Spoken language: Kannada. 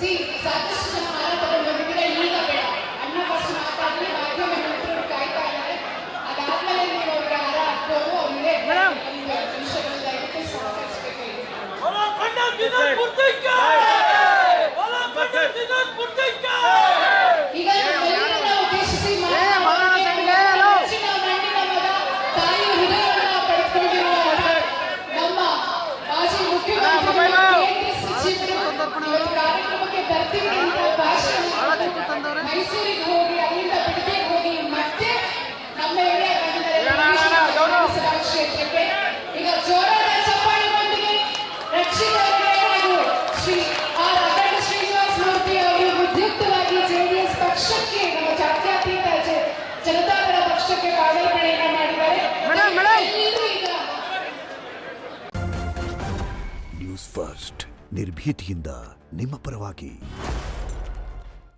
ಸಿ ಸಾಕಷ್ಟು ಜನ ಮಾರ ತಗೊಂಡು ಬಂದಿದ್ದೀರಾ, ಈಗ ಬೇಡ. ಅಣ್ಣ ಫಸ್ಟ್ ಮಾತಾಡಲಿ, ಮಾಧ್ಯಮ ಮಿತ್ರರು ಕಾಯ್ತಾ ಇದ್ದಾರೆ. ಅದಾದ್ಮೇಲೆ ನೀವು ಅವ್ರಿಗೆ ಹಾರ ಹಾಕ್ಬೋದು. ಅವ್ರಿಗೆ ವಿಷಯಗಳು ದಯವಿಟ್ಟು ಸಹಕರಿಸಬೇಕಾಗಿದೆ. ಈಗ ನಮ್ಮೆಲ್ಲರನ್ನ ಉದ್ದೇಶಿಸಿ ತಾಯಿ ಹೃದಯವನ್ನು ಪಡೆದುಕೊಂಡಿರುವ ನಮ್ಮ ಮಾಜಿ ಮುಖ್ಯಮಂತ್ರಿ ಕಾರ್ಯಕ್ರಮಕ್ಕೆ ಬರ್ತೀವಿ ಅಂತ ಭಾಷಣ ಮೈಸೂರಿಗೆ ಹೋಗಿ ಅಲ್ಲಿಂದ ಬಿಡದಿಗೆ ಹೋಗಿ ಮತ್ತೆ ನಮ್ಮ ಏರಿಯಾ ಕ್ಷೇತ್ರಕ್ಕೆ ಈಗ ಜೋರಾದ ಚಪ್ಪಾಳೆಯೊಂದಿಗೆ ರಕ್ಷಿತರಿಗೆ ಹಾಗೂ ಶ್ರೀ ಆರ್ ಅಖಂಡ ಶ್ರೀನಿವಾಸ ಮೂರ್ತಿ ಅವರು ಉದ್ಯುಕ್ತವಾಗಿ ಜೆಡಿಎಸ್ ಪಕ್ಷಕ್ಕೆ, ನಮ್ಮ ಜಾತ್ಯತೀತ ಜನತಾದಳ ಪಕ್ಷಕ್ಕೆ ಪಾದಾರ್ಪಣೆಯನ್ನ ಮಾಡಿದ್ದಾರೆ. ಈಗ ನ್ಯೂಸ್ ಫಸ್ಟ್ ನಿರ್ಭೀತಿಯಿಂದ ನಿಮ್ಮ ಪರವಾಗಿ.